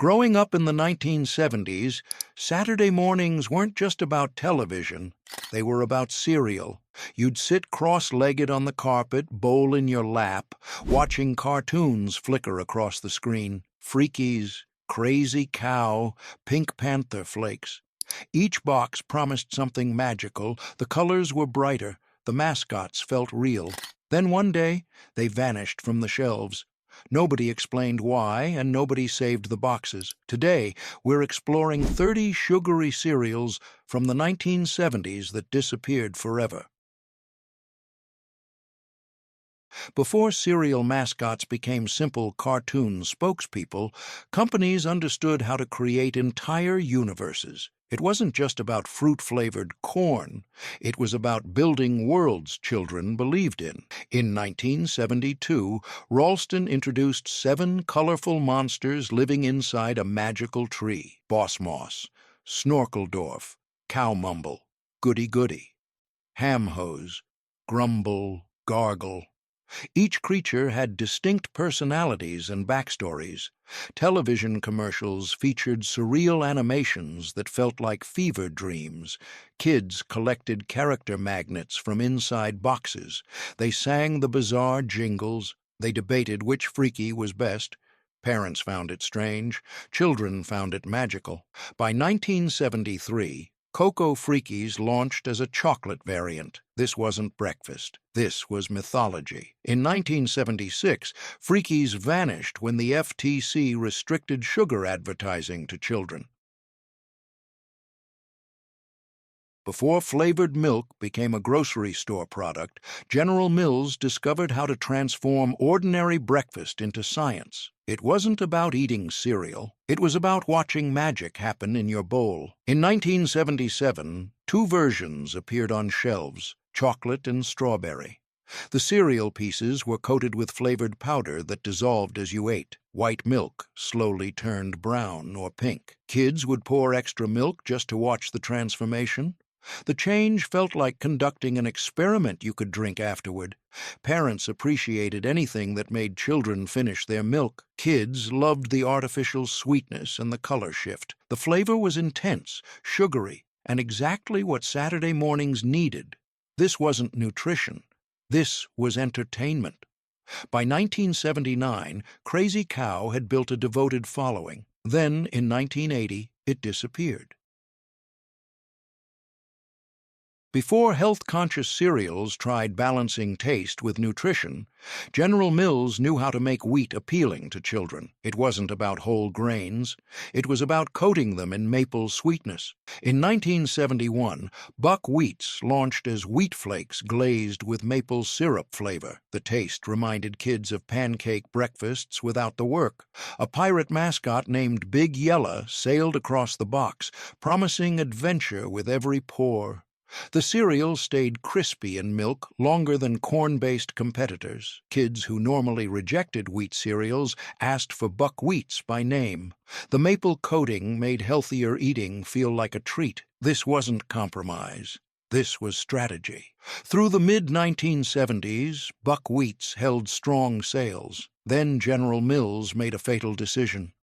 Growing up in the 1970s, Saturday mornings weren't just about television, they were about cereal. You'd sit cross-legged on the carpet, bowl in your lap, watching cartoons flicker across the screen. Freakies, Crazy Cow, Pink Panther flakes. Each box promised something magical. The colors were brighter. The mascots felt real. Then one day, they vanished from the shelves. Nobody explained why, and nobody saved the boxes. Today, we're exploring 30 sugary cereals from the 1970s that disappeared forever. Before cereal mascots became simple cartoon spokespeople, companies understood how to create entire universes. It wasn't just about fruit-flavored corn. It was about building worlds children believed in. In 1972, Ralston introduced 7 colorful monsters living inside a magical tree. Boss Moss, Snorkeldorf, Cowmumble, Goody Goody, Hamhose, Grumble, Gargle. Each creature had distinct personalities and backstories. Television commercials featured surreal animations that felt like fever dreams. Kids collected character magnets from inside boxes. They sang the bizarre jingles. They debated which freaky was best. Parents found it strange. Children found it magical. By 1973, Cocoa Freakies launched as a chocolate variant. This wasn't breakfast. This was mythology. In 1976, Freakies vanished when the FTC restricted sugar advertising to children. Before flavored milk became a grocery store product, General Mills discovered how to transform ordinary breakfast into science. It wasn't about eating cereal. It was about watching magic happen in your bowl. In 1977, 2 versions appeared on shelves, chocolate and strawberry. The cereal pieces were coated with flavored powder that dissolved as you ate. White milk slowly turned brown or pink. Kids would pour extra milk just to watch the transformation. The change felt like conducting an experiment you could drink afterward. Parents appreciated anything that made children finish their milk. Kids loved the artificial sweetness and the color shift. The flavor was intense, sugary, and exactly what Saturday mornings needed. This wasn't nutrition. This was entertainment. By 1979, Crazy Cow had built a devoted following. Then, in 1980, it disappeared. Before health-conscious cereals tried balancing taste with nutrition, General Mills knew how to make wheat appealing to children. It wasn't about whole grains. It was about coating them in maple sweetness. In 1971, buckwheats launched as wheat flakes glazed with maple syrup flavor. The taste reminded kids of pancake breakfasts without the work. A pirate mascot named Big Yella sailed across the box, promising adventure with every pour. The cereal stayed crispy in milk longer than corn-based competitors. Kids who normally rejected wheat cereals asked for buckwheats by name. The maple coating made healthier eating feel like a treat. This wasn't compromise. This was strategy. Through the mid-1970s, buckwheats held strong sales. Then General Mills made a fatal decision.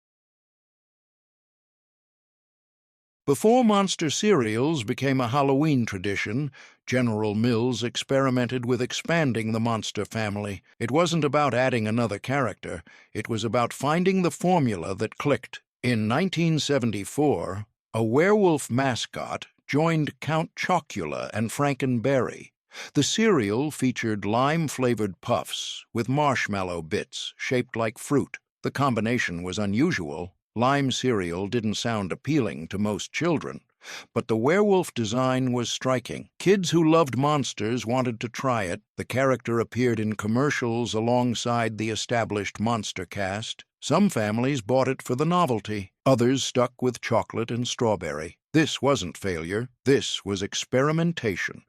Before monster cereals became a Halloween tradition, General Mills experimented with expanding the monster family. It wasn't about adding another character. It was about finding the formula that clicked. In 1974, a werewolf mascot joined Count Chocula and Frankenberry. The cereal featured lime-flavored puffs with marshmallow bits shaped like fruit. The combination was unusual. Lime cereal didn't sound appealing to most children, but the werewolf design was striking. Kids who loved monsters wanted to try it. The character appeared in commercials alongside the established monster cast. Some families bought it for the novelty. Others stuck with chocolate and strawberry. This wasn't failure. This was experimentation.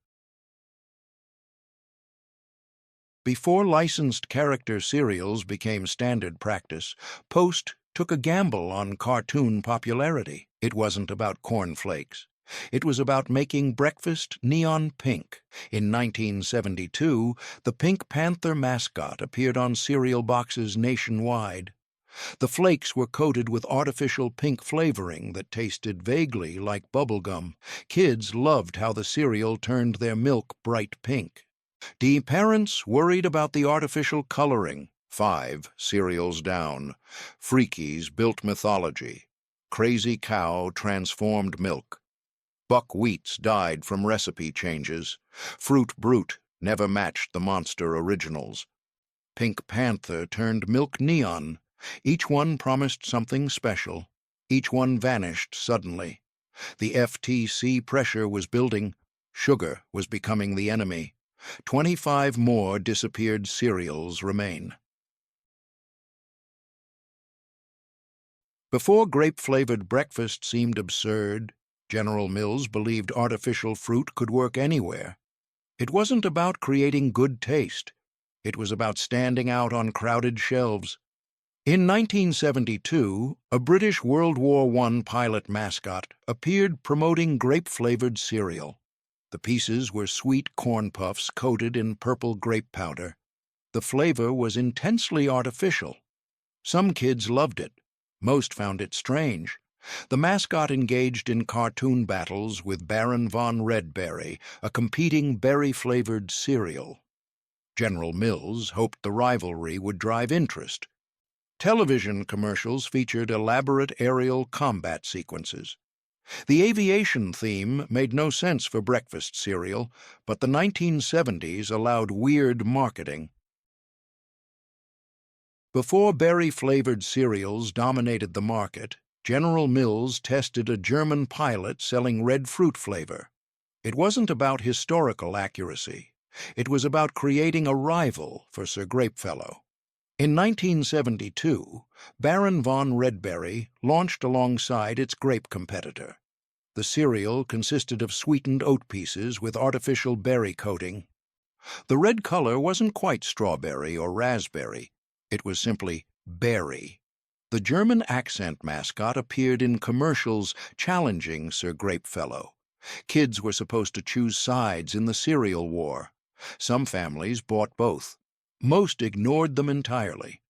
Before licensed character cereals became standard practice, Post took a gamble on cartoon popularity. It wasn't about cornflakes. It was about making breakfast neon pink. In 1972, the Pink Panther mascot appeared on cereal boxes nationwide. The flakes were coated with artificial pink flavoring that tasted vaguely like bubblegum. Kids loved how the cereal turned their milk bright pink. Parents worried about the artificial coloring. 5 cereals down. Freakies built mythology. Crazy cow transformed milk. Buckwheats died from recipe changes. Fruit Brute never matched the monster originals. Pink Panther turned milk neon. Each one promised something special. Each one vanished suddenly. The FTC pressure was building. Sugar was becoming the enemy. 25 more disappeared cereals remain. Before grape-flavored breakfast seemed absurd, General Mills believed artificial fruit could work anywhere. It wasn't about creating good taste. It was about standing out on crowded shelves. In 1972, a British World War I pilot mascot appeared promoting grape-flavored cereal. The pieces were sweet corn puffs coated in purple grape powder. The flavor was intensely artificial. Some kids loved it. Most found it strange. The mascot engaged in cartoon battles with Baron von Redberry, a competing berry-flavored cereal. General Mills hoped the rivalry would drive interest. Television commercials featured elaborate aerial combat sequences. The aviation theme made no sense for breakfast cereal, but the 1970s allowed weird marketing. Before berry-flavored cereals dominated the market, General Mills tested a German pilot selling red fruit flavor. It wasn't about historical accuracy. It was about creating a rival for Sir Grapefellow. In 1972, Baron von Redberry launched alongside its grape competitor. The cereal consisted of sweetened oat pieces with artificial berry coating. The red color wasn't quite strawberry or raspberry. It was simply berry. The German accent mascot appeared in commercials challenging Sir Grapefellow. Kids were supposed to choose sides in the cereal war. Some families bought both. Most ignored them entirely.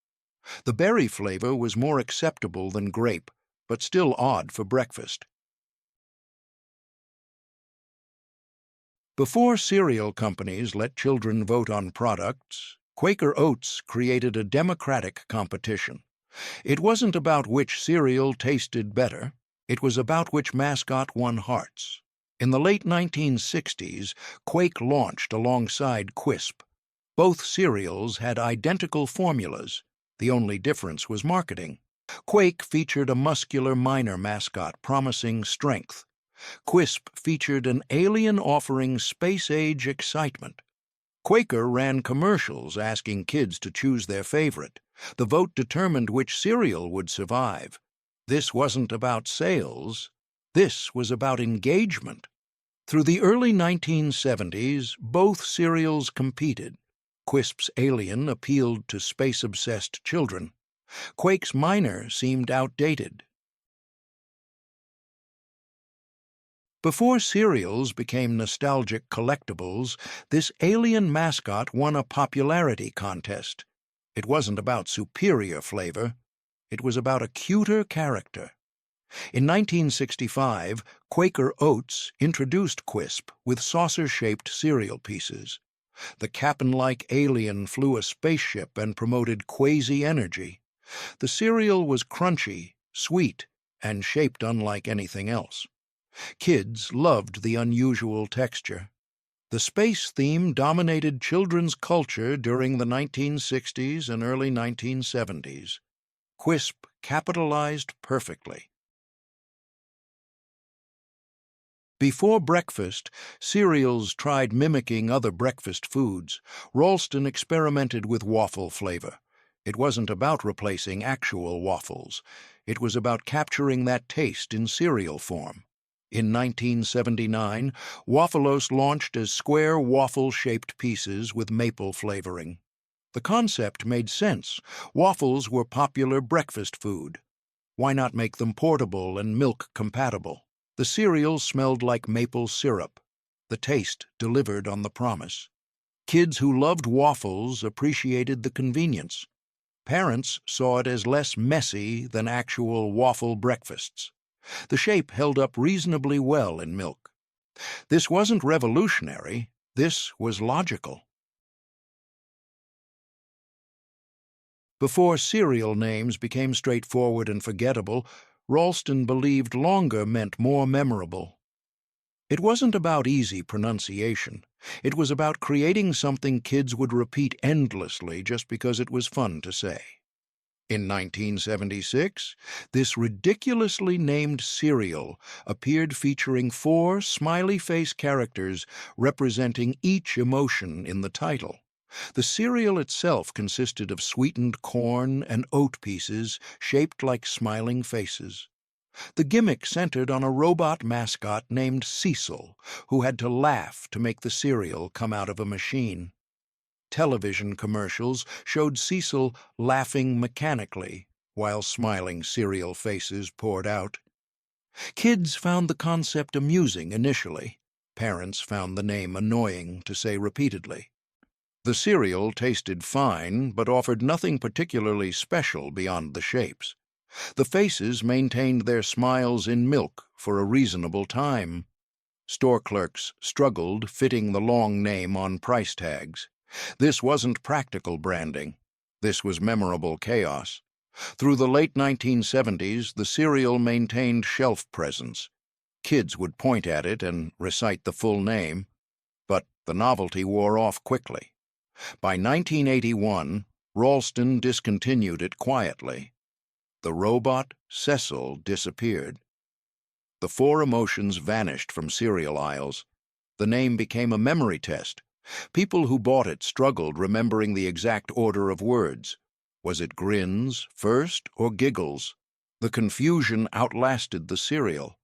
The berry flavor was more acceptable than grape, but still odd for breakfast. Before cereal companies let children vote on products, Quaker Oats created a democratic competition. It wasn't about which cereal tasted better. It was about which mascot won hearts. In the late 1960s, Quake launched alongside Quisp. Both cereals had identical formulas. The only difference was marketing. Quake featured a muscular miner mascot promising strength. Quisp featured an alien offering space-age excitement. Quaker ran commercials asking kids to choose their favorite. The vote determined which cereal would survive. This wasn't about sales. This was about engagement. Through the early 1970s, both cereals competed. Quisp's Alien appealed to space-obsessed children. Quake's Miner seemed outdated. Before cereals became nostalgic collectibles, this alien mascot won a popularity contest. It wasn't about superior flavor. It was about a cuter character. In 1965, Quaker Oats introduced Quisp with saucer-shaped cereal pieces. The Cap'n-like alien flew a spaceship and promoted quasi energy. The cereal was crunchy, sweet, and shaped unlike anything else. Kids loved the unusual texture. The space theme dominated children's culture during the 1960s and early 1970s. Quisp capitalized perfectly. Before breakfast, cereals tried mimicking other breakfast foods. Ralston experimented with waffle flavor. It wasn't about replacing actual waffles. It was about capturing that taste in cereal form. In 1979, Waffleos launched as square waffle-shaped pieces with maple flavoring. The concept made sense. Waffles were popular breakfast food. Why not make them portable and milk-compatible? The cereal smelled like maple syrup. The taste delivered on the promise. Kids who loved waffles appreciated the convenience. Parents saw it as less messy than actual waffle breakfasts. The shape held up reasonably well in milk. This wasn't revolutionary, this was logical. Before cereal names became straightforward and forgettable, Ralston believed longer meant more memorable. It wasn't about easy pronunciation. It was about creating something kids would repeat endlessly just because it was fun to say. In 1976, this ridiculously named cereal appeared featuring 4 smiley face characters representing each emotion in the title. The cereal itself consisted of sweetened corn and oat pieces shaped like smiling faces. The gimmick centered on a robot mascot named Cecil, who had to laugh to make the cereal come out of a machine. Television commercials showed Cecil laughing mechanically while smiling cereal faces poured out. Kids found the concept amusing initially. Parents found the name annoying to say repeatedly. The cereal tasted fine, but offered nothing particularly special beyond the shapes. The faces maintained their smiles in milk for a reasonable time. Store clerks struggled fitting the long name on price tags. This wasn't practical branding. This was memorable chaos. Through the late 1970s, the cereal maintained shelf presence. Kids would point at it and recite the full name, but the novelty wore off quickly. By 1981, Ralston discontinued it quietly. The robot, Cecil, disappeared. The 4 emotions vanished from cereal aisles. The name became a memory test. People who bought it struggled remembering the exact order of words. Was it grins first or giggles? The confusion outlasted the cereal.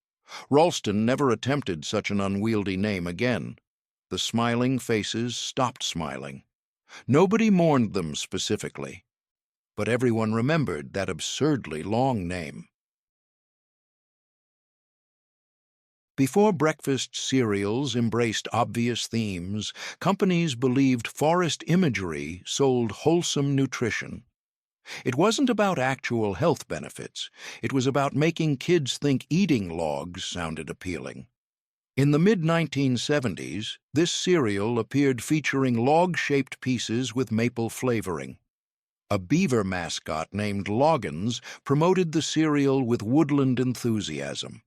Ralston never attempted such an unwieldy name again. The smiling faces stopped smiling. Nobody mourned them specifically, but everyone remembered that absurdly long name. Before breakfast cereals embraced obvious themes, companies believed forest imagery sold wholesome nutrition. It wasn't about actual health benefits. It was about making kids think eating logs sounded appealing. In the mid-1970s, this cereal appeared featuring log-shaped pieces with maple flavoring. A beaver mascot named Loggins promoted the cereal with woodland enthusiasm.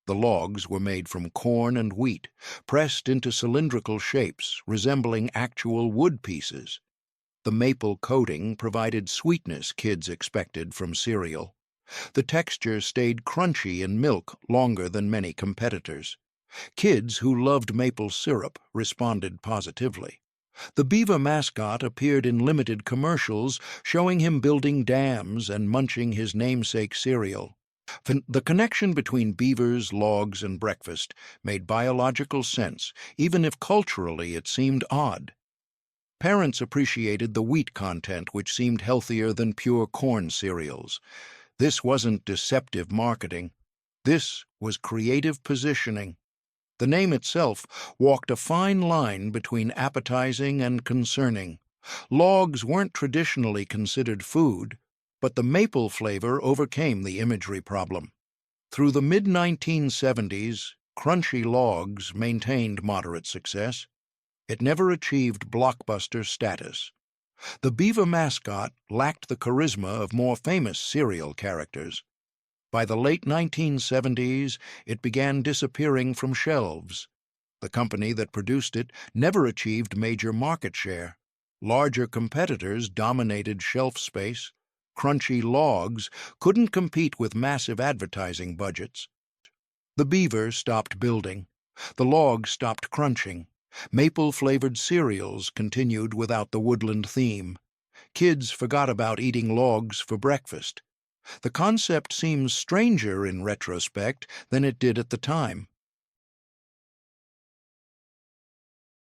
The logs were made from corn and wheat, pressed into cylindrical shapes resembling actual wood pieces. The maple coating provided sweetness kids expected from cereal. The texture stayed crunchy in milk longer than many competitors. Kids who loved maple syrup responded positively. The beaver mascot appeared in limited commercials, showing him building dams and munching his namesake cereal. The connection between beavers, logs, and breakfast made biological sense, even if culturally it seemed odd. Parents appreciated the wheat content, which seemed healthier than pure corn cereals. This wasn't deceptive marketing. This was creative positioning. The name itself walked a fine line between appetizing and concerning. Logs weren't traditionally considered food, but the maple flavor overcame the imagery problem. Through the mid-1970s, crunchy logs maintained moderate success. It never achieved blockbuster status. The beaver mascot lacked the charisma of more famous cereal characters. By the late 1970s, it began disappearing from shelves. The company that produced it never achieved major market share. Larger competitors dominated shelf space. Crunchy logs couldn't compete with massive advertising budgets. The beaver stopped building. The logs stopped crunching. Maple-flavored cereals continued without the woodland theme. Kids forgot about eating logs for breakfast. The concept seems stranger in retrospect than it did at the time.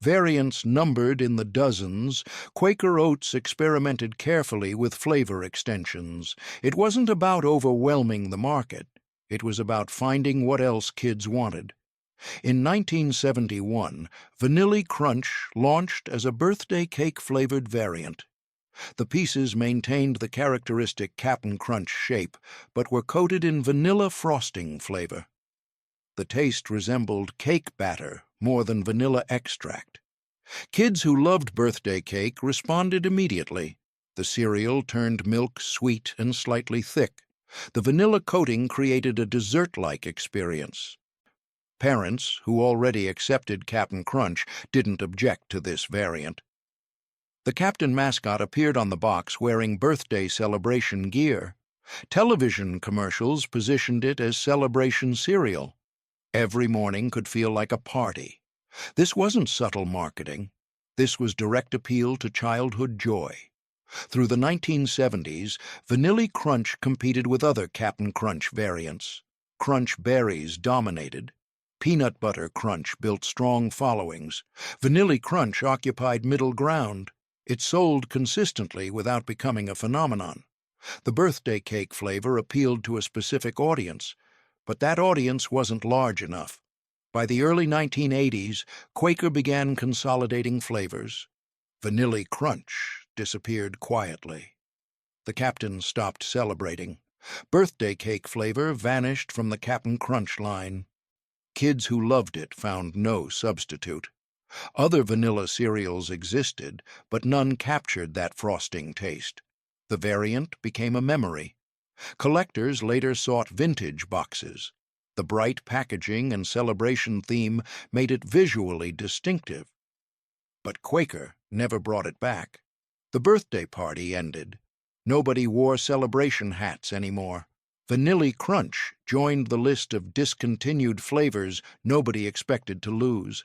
Variants numbered in the dozens, Quaker Oats experimented carefully with flavor extensions. It wasn't about overwhelming the market. It was about finding what else kids wanted. In 1971, Vanilli Crunch launched as a birthday cake-flavored variant. The pieces maintained the characteristic Cap'n Crunch shape, but were coated in vanilla frosting flavor. The taste resembled cake batter more than vanilla extract. Kids who loved birthday cake responded immediately. The cereal turned milk sweet and slightly thick. The vanilla coating created a dessert-like experience. Parents, who already accepted Cap'n Crunch, didn't object to this variant. The Captain mascot appeared on the box wearing birthday celebration gear. Television commercials positioned it as celebration cereal. Every morning could feel like a party. This wasn't subtle marketing. This was direct appeal to childhood joy. Through the 1970s, Vanilla Crunch competed with other Cap'n Crunch variants. Crunch Berries dominated. Peanut Butter Crunch built strong followings. Vanilla Crunch occupied middle ground. It sold consistently without becoming a phenomenon. The birthday cake flavor appealed to a specific audience, but that audience wasn't large enough. By the early 1980s, Quaker began consolidating flavors. Vanilla Crunch disappeared quietly. The Captain stopped celebrating. Birthday cake flavor vanished from the Cap'n Crunch line. Kids who loved it found no substitute. Other vanilla cereals existed, but none captured that frosting taste. The variant became a memory. Collectors later sought vintage boxes. The bright packaging and celebration theme made it visually distinctive. But Quaker never brought it back. The birthday party ended. Nobody wore celebration hats anymore. Vanilla Crunch joined the list of discontinued flavors nobody expected to lose.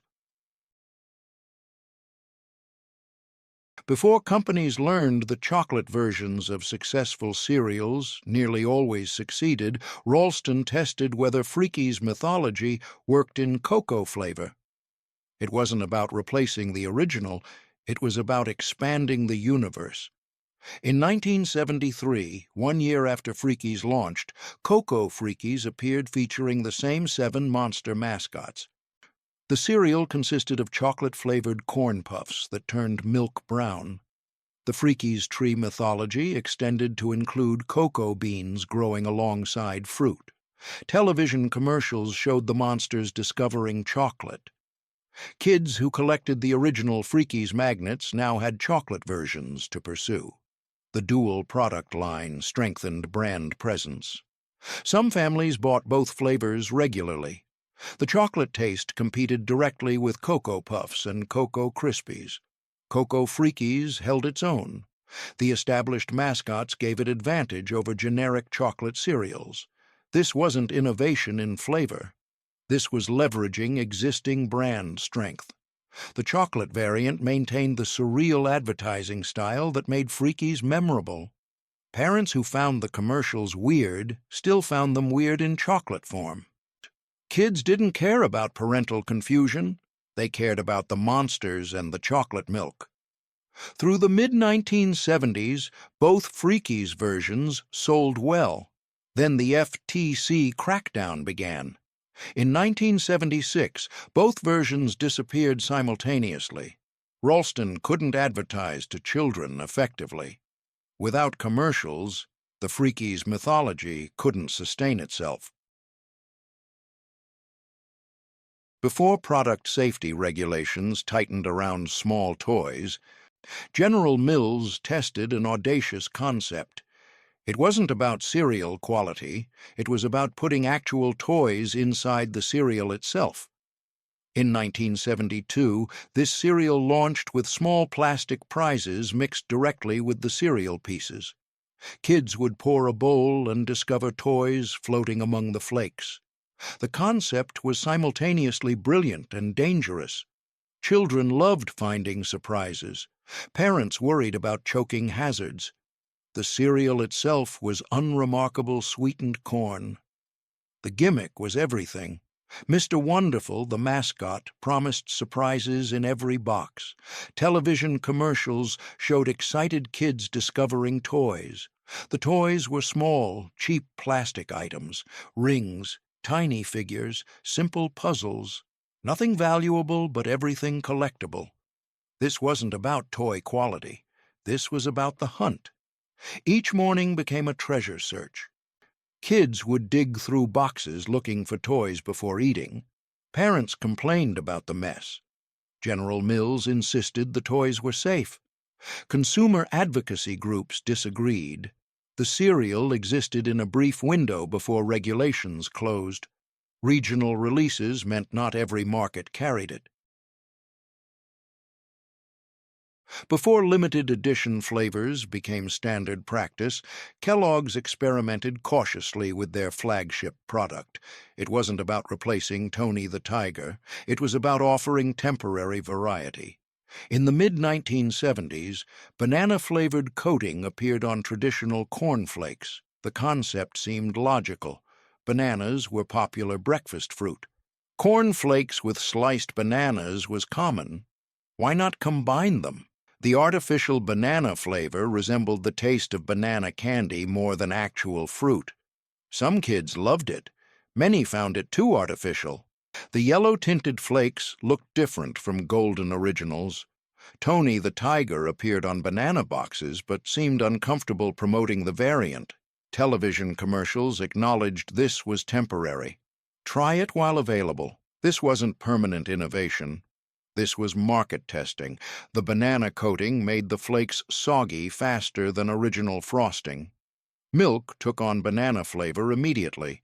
Before companies learned the chocolate versions of successful cereals nearly always succeeded, Ralston tested whether Freaky's mythology worked in cocoa flavor. It wasn't about replacing the original, it was about expanding the universe. In 1973, 1 year after Freaky's launched, Cocoa Freakies appeared featuring the same 7 monster mascots. The cereal consisted of chocolate-flavored corn puffs that turned milk brown. The Freakies tree mythology extended to include cocoa beans growing alongside fruit. Television commercials showed the monsters discovering chocolate. Kids who collected the original Freakies magnets now had chocolate versions to pursue. The dual product line strengthened brand presence. Some families bought both flavors regularly. The chocolate taste competed directly with Cocoa Puffs and Cocoa Krispies. Cocoa Freakies held its own. The established mascots gave it advantage over generic chocolate cereals. This wasn't innovation in flavor. This was leveraging existing brand strength. The chocolate variant maintained the surreal advertising style that made Freakies memorable. Parents who found the commercials weird still found them weird in chocolate form. Kids didn't care about parental confusion. They cared about the monsters and the chocolate milk. Through the mid-1970s, both Freakies versions sold well. Then the FTC crackdown began. In 1976, both versions disappeared simultaneously. Ralston couldn't advertise to children effectively. Without commercials, the Freakies mythology couldn't sustain itself. Before product safety regulations tightened around small toys, General Mills tested an audacious concept. It wasn't about cereal quality, it was about putting actual toys inside the cereal itself. In 1972, this cereal launched with small plastic prizes mixed directly with the cereal pieces. Kids would pour a bowl and discover toys floating among the flakes. The concept was simultaneously brilliant and dangerous. Children loved finding surprises. Parents worried about choking hazards. The cereal itself was unremarkable sweetened corn. The gimmick was everything. Mr. Wonderful, the mascot, promised surprises in every box. Television commercials showed excited kids discovering toys. The toys were small, cheap plastic items, rings, tiny figures, simple puzzles. Nothing valuable, but everything collectible. This wasn't about toy quality. This was about the hunt. Each morning became a treasure search. Kids would dig through boxes looking for toys before eating. Parents complained about the mess. General Mills insisted the toys were safe. Consumer advocacy groups disagreed. The cereal existed in a brief window before regulations closed. Regional releases meant not every market carried it. Before limited edition flavors became standard practice, Kellogg's experimented cautiously with their flagship product. It wasn't about replacing Tony the Tiger. It was about offering temporary variety. In the mid-1970s, banana-flavored coating appeared on traditional cornflakes. The concept seemed logical. Bananas were popular breakfast fruit. Cornflakes with sliced bananas was common. Why not combine them? The artificial banana flavor resembled the taste of banana candy more than actual fruit. Some kids loved it. Many found it too artificial. The yellow-tinted flakes looked different from golden originals. Tony the Tiger appeared on banana boxes but seemed uncomfortable promoting the variant. Television commercials acknowledged this was temporary. Try it while available. This wasn't permanent innovation. This was market testing. The banana coating made the flakes soggy faster than original frosting. Milk took on banana flavor immediately.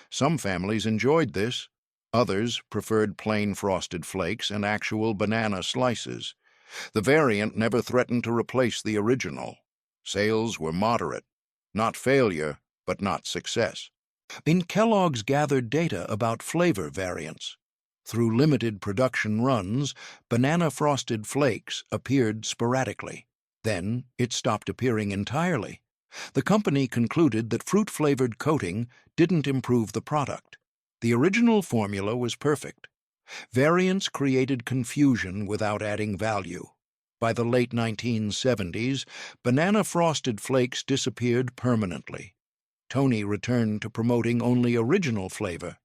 Some families enjoyed this. Others preferred plain frosted flakes and actual banana slices. The variant never threatened to replace the original. Sales were moderate. Not failure, but not success. Kellogg's gathered data about flavor variants. Through limited production runs, banana-frosted flakes appeared sporadically. Then it stopped appearing entirely. The company concluded that fruit-flavored coating didn't improve the product. The original formula was perfect. Variants created confusion without adding value. By the late 1970s, banana-frosted flakes disappeared permanently. Tony returned to promoting only original flavor.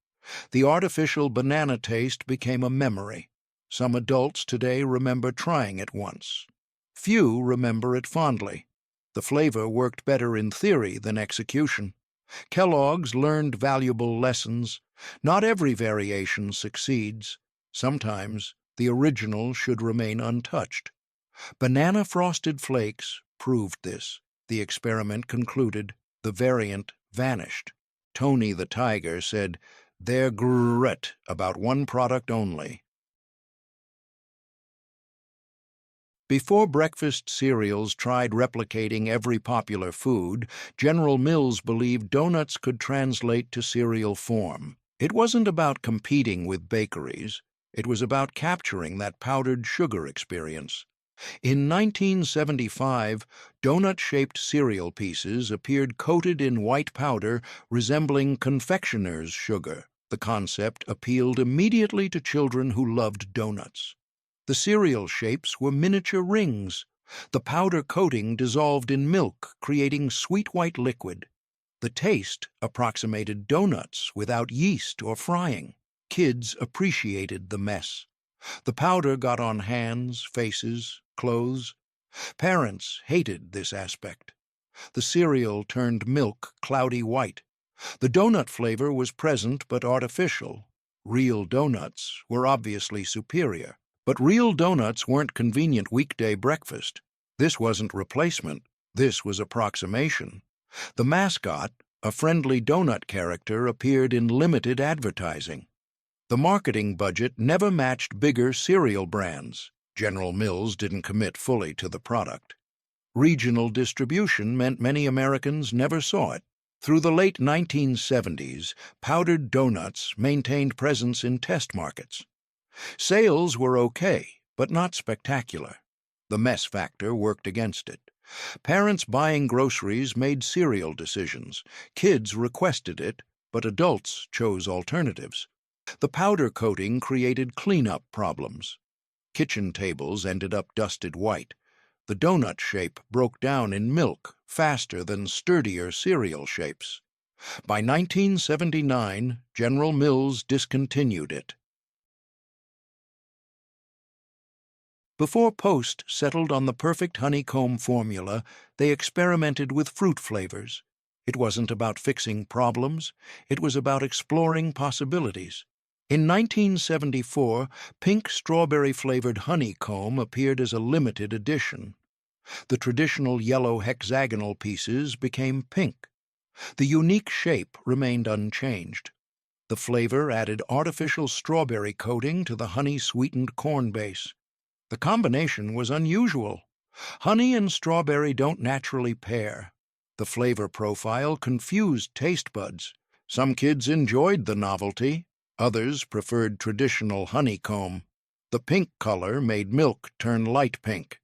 The artificial banana taste became a memory. Some adults today remember trying it once. Few remember it fondly. The flavor worked better in theory than execution. Kellogg's learned valuable lessons. Not every variation succeeds. Sometimes the original should remain untouched. Banana-frosted flakes proved this. The experiment concluded. The variant vanished. Tony the Tiger said, "They're great about one product only." Before breakfast cereals tried replicating every popular food, General Mills believed donuts could translate to cereal form. It wasn't about competing with bakeries. It was about capturing that powdered sugar experience. In 1975, donut-shaped cereal pieces appeared coated in white powder resembling confectioner's sugar. The concept appealed immediately to children who loved donuts. The cereal shapes were miniature rings. The powder coating dissolved in milk, creating sweet white liquid. The taste approximated donuts without yeast or frying. Kids appreciated the mess. The powder got on hands, faces, clothes. Parents hated this aspect. The cereal turned milk cloudy white. The donut flavor was present but artificial. Real donuts were obviously superior. But real donuts weren't convenient weekday breakfast. This wasn't replacement. This was approximation. The mascot, a friendly donut character, appeared in limited advertising. The marketing budget never matched bigger cereal brands. General Mills didn't commit fully to the product. Regional distribution meant many Americans never saw it. Through the late 1970s, powdered donuts maintained presence in test markets. Sales were okay, but not spectacular. The mess factor worked against it. Parents buying groceries made cereal decisions. Kids requested it, but adults chose alternatives. The powder coating created cleanup problems. Kitchen tables ended up dusted white. The donut shape broke down in milk faster than sturdier cereal shapes. By 1979, General Mills discontinued it. Before Post settled on the perfect honeycomb formula, they experimented with fruit flavors. It wasn't about fixing problems, it was about exploring possibilities. In 1974, pink strawberry-flavored honeycomb appeared as a limited edition. The traditional yellow hexagonal pieces became pink. The unique shape remained unchanged. The flavor added artificial strawberry coating to the honey-sweetened corn base. The combination was unusual. Honey and strawberry don't naturally pair. The flavor profile confused taste buds. Some kids enjoyed the novelty. Others preferred traditional honeycomb. The pink color made milk turn light pink.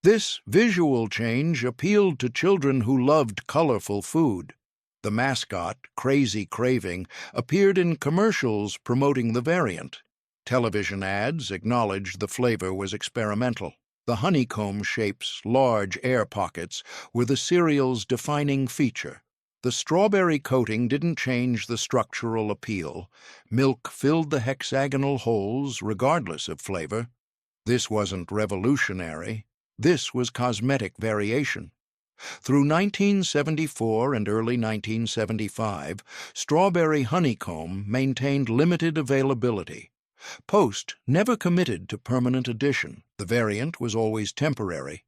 This visual change appealed to children who loved colorful food. The mascot, Crazy Craving, appeared in commercials promoting the variant. Television ads acknowledged the flavor was experimental. The honeycomb shape's large air pockets were the cereal's defining feature. The strawberry coating didn't change the structural appeal. Milk filled the hexagonal holes regardless of flavor. This wasn't revolutionary. This was cosmetic variation. Through 1974 and early 1975, strawberry honeycomb maintained limited availability. Post never committed to permanent addition. The variant was always temporary.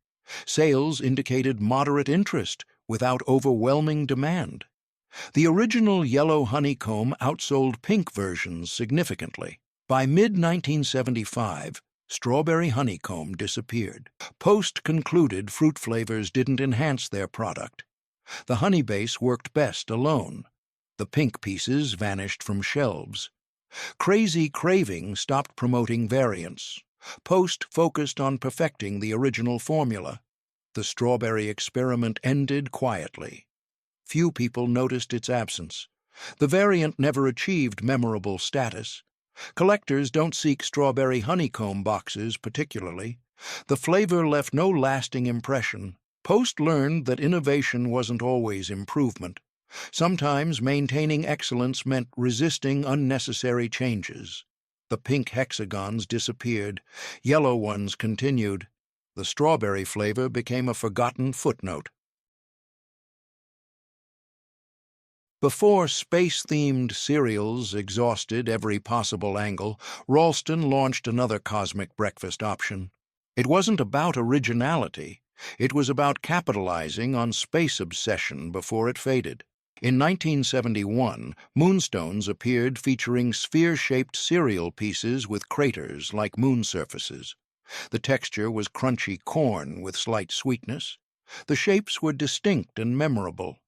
Sales indicated moderate interest without overwhelming demand. The original yellow honeycomb outsold pink versions significantly. By mid-1975, strawberry honeycomb disappeared. Post concluded fruit flavors didn't enhance their product. The honey base worked best alone. The pink pieces vanished from shelves. Crazy Craving stopped promoting variants. Post focused on perfecting the original formula. The strawberry experiment ended quietly. Few people noticed its absence. The variant never achieved memorable status. Collectors don't seek strawberry honeycomb boxes particularly. The flavor left no lasting impression. Post learned that innovation wasn't always improvement. Sometimes maintaining excellence meant resisting unnecessary changes. The pink hexagons disappeared. Yellow ones continued. The strawberry flavor became a forgotten footnote. Before space-themed cereals exhausted every possible angle, Ralston launched another cosmic breakfast option. It wasn't about originality. It was about capitalizing on space obsession before it faded. In 1971, Moonstones appeared featuring sphere-shaped cereal pieces with craters like moon surfaces. The texture was crunchy corn with slight sweetness. The shapes were distinct and memorable.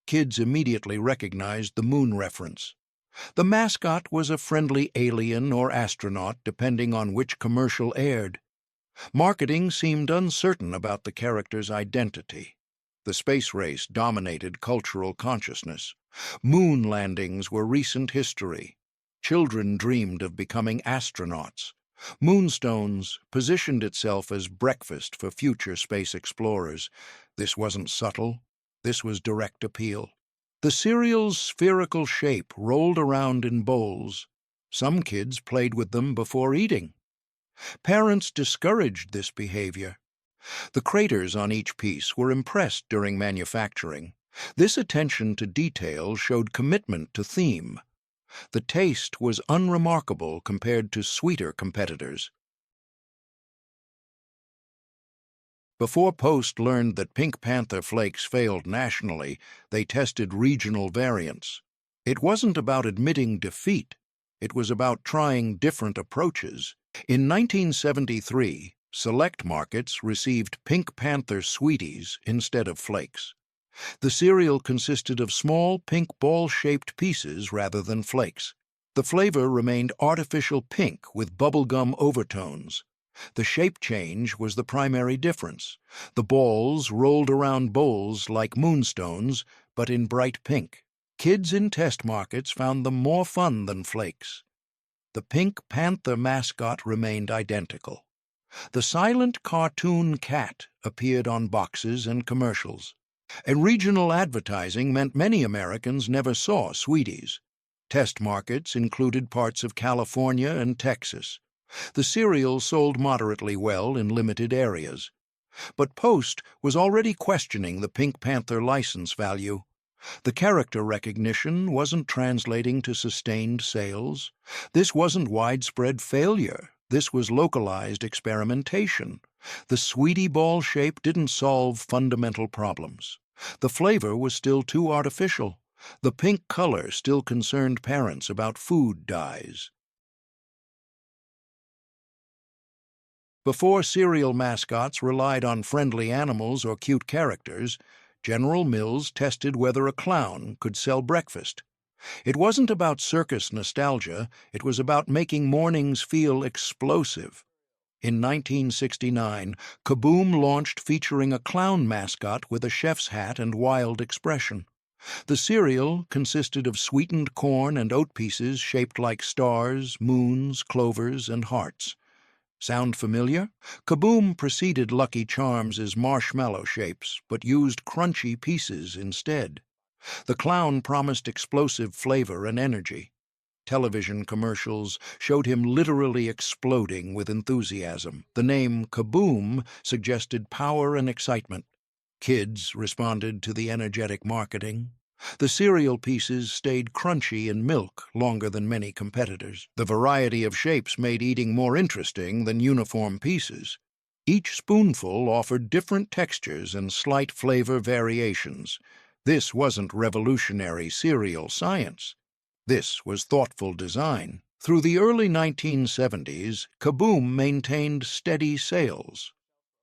Kids immediately recognized the moon reference. The mascot was a friendly alien or astronaut depending on which commercial aired. Marketing seemed uncertain about the character's identity. The space race dominated cultural consciousness. Moon landings were recent history. Children dreamed of becoming astronauts. Moonstones positioned itself as breakfast for future space explorers. This wasn't subtle. This was direct appeal. The cereal's spherical shape rolled around in bowls. Some kids played with them before eating. Parents discouraged this behavior. The craters on each piece were impressed during manufacturing. This attention to detail showed commitment to theme. The taste was unremarkable compared to sweeter competitors. Before Post learned that Pink Panther flakes failed nationally, they tested regional variants. It wasn't about admitting defeat. It was about trying different approaches. In 1973, select markets received Pink Panther Sweeties instead of flakes. The cereal consisted of small pink ball-shaped pieces rather than flakes. The flavor remained artificial pink with bubblegum overtones. The shape change was the primary difference. The balls rolled around bowls like moonstones, but in bright pink. Kids in test markets found them more fun than flakes. The Pink Panther mascot remained identical. The silent cartoon cat appeared on boxes and commercials. And regional advertising meant many Americans never saw Sweeties. Test markets included parts of California and Texas. The cereal sold moderately well in limited areas. But Post was already questioning the Pink Panther license value. The character recognition wasn't translating to sustained sales. This wasn't widespread failure. This was localized experimentation. The Sweetie Ball shape didn't solve fundamental problems. The flavor was still too artificial. The pink color still concerned parents about food dyes. Before cereal mascots relied on friendly animals or cute characters, General Mills tested whether a clown could sell breakfast. It wasn't about circus nostalgia, it was about making mornings feel explosive. In 1969, Kaboom launched featuring a clown mascot with a chef's hat and wild expression. The cereal consisted of sweetened corn and oat pieces shaped like stars, moons, clovers, and hearts. Sound familiar? Kaboom preceded Lucky Charms as marshmallow shapes, but used crunchy pieces instead. The clown promised explosive flavor and energy. Television commercials showed him literally exploding with enthusiasm. The name Kaboom suggested power and excitement. Kids responded to the energetic marketing. The cereal pieces stayed crunchy in milk longer than many competitors. The variety of shapes made eating more interesting than uniform pieces. Each spoonful offered different textures and slight flavor variations. This wasn't revolutionary cereal science. This was thoughtful design. Through the early 1970s, Kaboom maintained steady sales.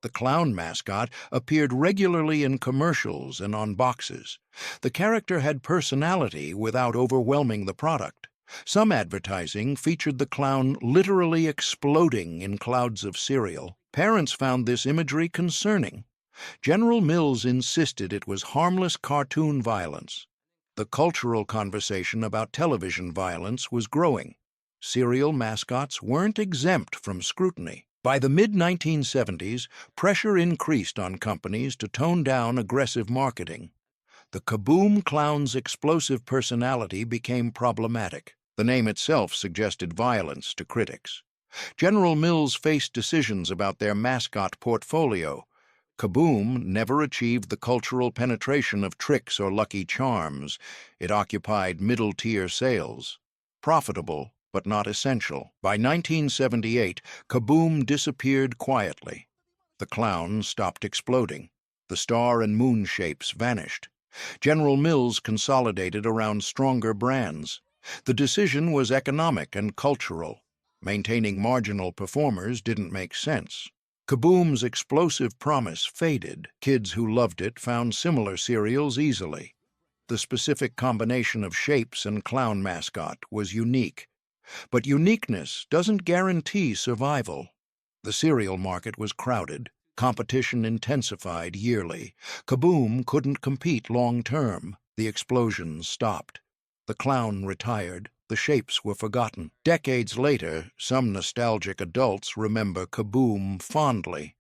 The clown mascot appeared regularly in commercials and on boxes. The character had personality without overwhelming the product. Some advertising featured the clown literally exploding in clouds of cereal. Parents found this imagery concerning. General Mills insisted it was harmless cartoon violence. The cultural conversation about television violence was growing. Cereal mascots weren't exempt from scrutiny. By the mid-1970s, pressure increased on companies to tone down aggressive marketing. The Kaboom clown's explosive personality became problematic. The name itself suggested violence to critics. General Mills faced decisions about their mascot portfolio. Kaboom never achieved the cultural penetration of Trix or Lucky Charms. It occupied middle-tier sales. Profitable, but not essential. By 1978, Kaboom disappeared quietly. The clown stopped exploding. The star and moon shapes vanished. General Mills consolidated around stronger brands. The decision was economic and cultural. Maintaining marginal performers didn't make sense. Kaboom's explosive promise faded. Kids who loved it found similar cereals easily. The specific combination of shapes and clown mascot was unique. But uniqueness doesn't guarantee survival. The cereal market was crowded. Competition intensified yearly. Kaboom couldn't compete long-term. The explosions stopped. The clown retired. The shapes were forgotten. Decades later, some nostalgic adults remember Kaboom fondly.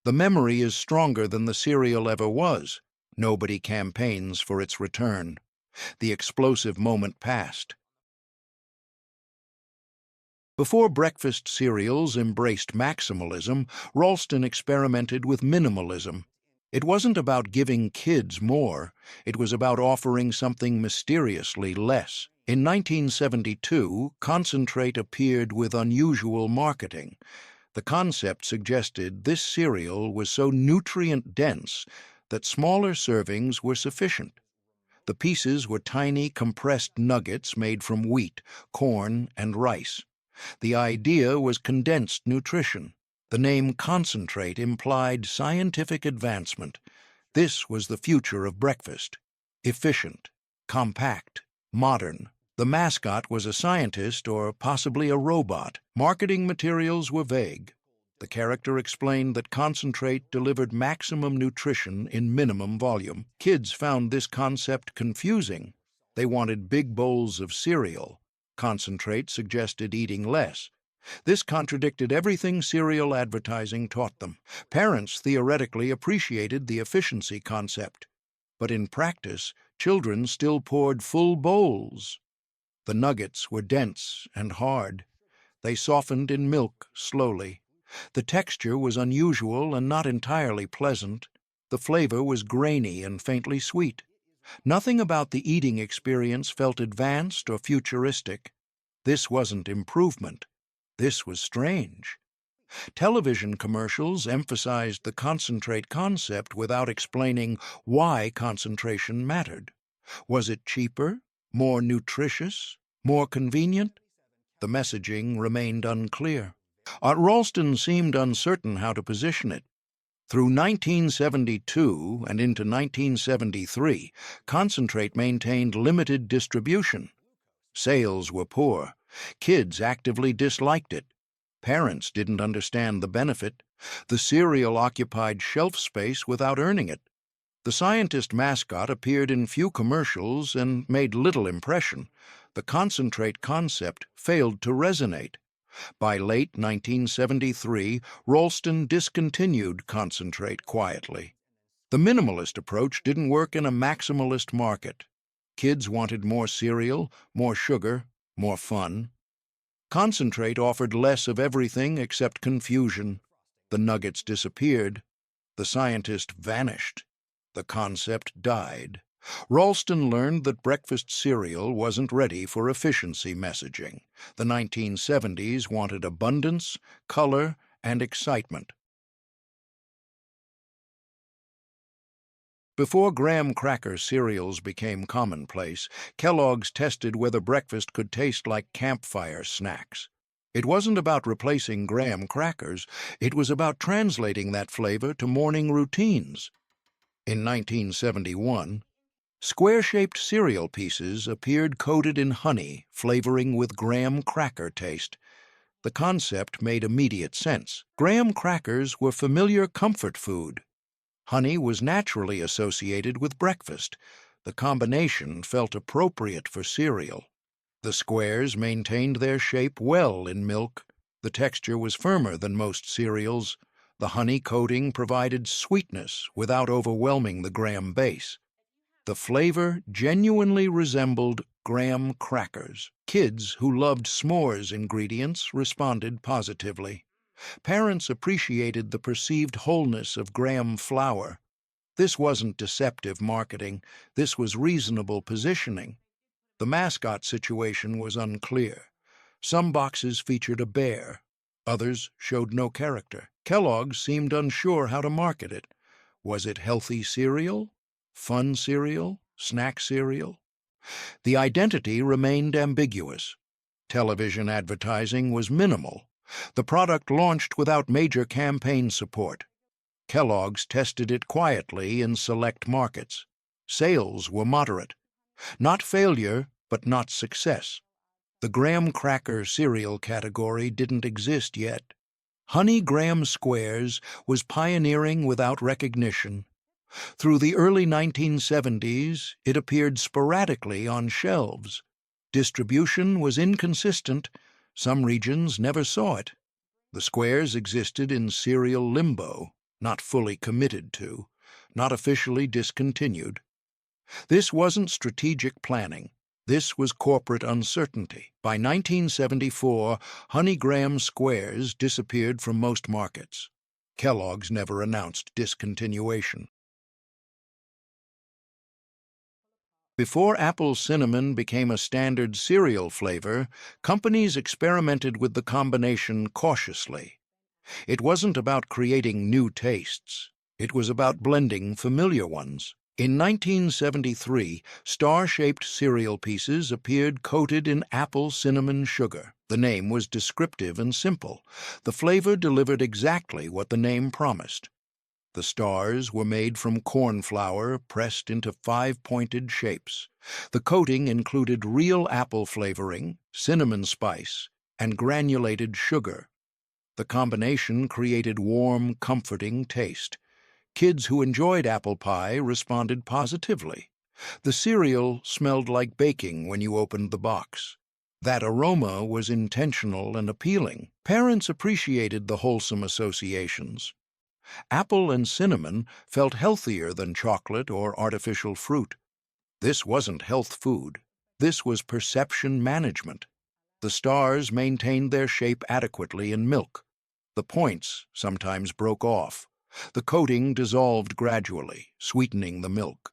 The memory is stronger than the cereal ever was. Nobody campaigns for its return. The explosive moment passed. Before breakfast cereals embraced maximalism, Ralston experimented with minimalism. It wasn't about giving kids more, it was about offering something mysteriously less. In 1972, Concentrate appeared with unusual marketing. The concept suggested this cereal was so nutrient-dense that smaller servings were sufficient. The pieces were tiny, compressed nuggets made from wheat, corn, and rice. The idea was condensed nutrition. The name Concentrate implied scientific advancement. This was the future of breakfast. Efficient, compact, modern. The mascot was a scientist or possibly a robot. Marketing materials were vague. The character explained that Concentrate delivered maximum nutrition in minimum volume. Kids found this concept confusing. They wanted big bowls of cereal. Concentrate suggested eating less. This contradicted everything cereal advertising taught them. Parents theoretically appreciated the efficiency concept, but in practice, children still poured full bowls. The nuggets were dense and hard. They softened in milk slowly. The texture was unusual and not entirely pleasant. The flavor was grainy and faintly sweet. Nothing about the eating experience felt advanced or futuristic. This wasn't improvement. This was strange. Television commercials emphasized the concentrate concept without explaining why concentration mattered. Was it cheaper, more nutritious, more convenient? The messaging remained unclear. Ralston seemed uncertain how to position it. Through 1972 and into 1973, concentrate maintained limited distribution. Sales were poor. Kids actively disliked it. Parents didn't understand the benefit. The cereal occupied shelf space without earning it. The scientist mascot appeared in few commercials and made little impression. The concentrate concept failed to resonate. By late 1973, Ralston discontinued concentrate quietly. The minimalist approach didn't work in a maximalist market. Kids wanted more cereal, more sugar, more fun. Concentrate offered less of everything except confusion. The nuggets disappeared. The scientist vanished. The concept died. Ralston learned that breakfast cereal wasn't ready for efficiency messaging. The 1970s wanted abundance, color, and excitement. Before graham cracker cereals became commonplace, Kellogg's tested whether breakfast could taste like campfire snacks. It wasn't about replacing graham crackers, it was about translating that flavor to morning routines. In 1971, square-shaped cereal pieces appeared coated in honey, flavoring with graham cracker taste. The concept made immediate sense. Graham crackers were familiar comfort food. Honey was naturally associated with breakfast. The combination felt appropriate for cereal. The squares maintained their shape well in milk. The texture was firmer than most cereals. The honey coating provided sweetness without overwhelming the graham base. The flavor genuinely resembled graham crackers. Kids who loved s'mores ingredients responded positively. Parents appreciated the perceived wholeness of graham flour. This wasn't deceptive marketing. This was reasonable positioning. The mascot situation was unclear. Some boxes featured a bear. Others showed no character. Kellogg's seemed unsure how to market it. Was it healthy cereal? Fun cereal? Snack cereal? The identity remained ambiguous. Television advertising was minimal. The product launched without major campaign support. Kellogg's tested it quietly in select markets. Sales were moderate. Not failure, but not success. The graham cracker cereal category didn't exist yet. Honey Graham Squares was pioneering without recognition. Through the early 1970s, it appeared sporadically on shelves. Distribution was inconsistent. Some regions never saw it. The squares existed in cereal limbo, not fully committed to, not officially discontinued. This wasn't strategic planning. This was corporate uncertainty. By 1974, Honey Graham Squares disappeared from most markets. Kellogg's never announced discontinuation. Before apple cinnamon became a standard cereal flavor, companies experimented with the combination cautiously. It wasn't about creating new tastes. It was about blending familiar ones. In 1973, star-shaped cereal pieces appeared coated in apple cinnamon sugar. The name was descriptive and simple. The flavor delivered exactly what the name promised. The stars were made from corn flour pressed into five-pointed shapes. The coating included real apple flavoring, cinnamon spice, and granulated sugar. The combination created warm, comforting taste. Kids who enjoyed apple pie responded positively. The cereal smelled like baking when you opened the box. That aroma was intentional and appealing. Parents appreciated the wholesome associations. Apple and cinnamon felt healthier than chocolate or artificial fruit. This wasn't health food. This was perception management. The stars maintained their shape adequately in milk. The points sometimes broke off. The coating dissolved gradually, sweetening the milk.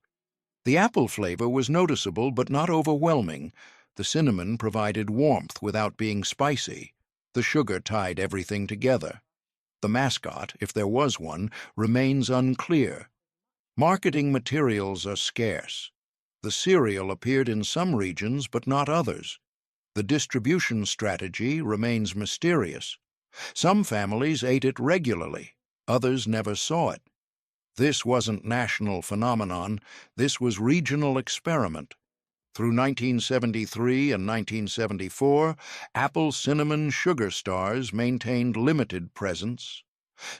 The apple flavor was noticeable but not overwhelming. The cinnamon provided warmth without being spicy. The sugar tied everything together. The mascot, if there was one, remains unclear. Marketing materials are scarce. The cereal appeared in some regions but not others. The distribution strategy remains mysterious. Some families ate it regularly. Others never saw it. This wasn't national phenomenon. This was regional experiment. Through 1973 and 1974, Apple Cinnamon Sugar Stars maintained limited presence.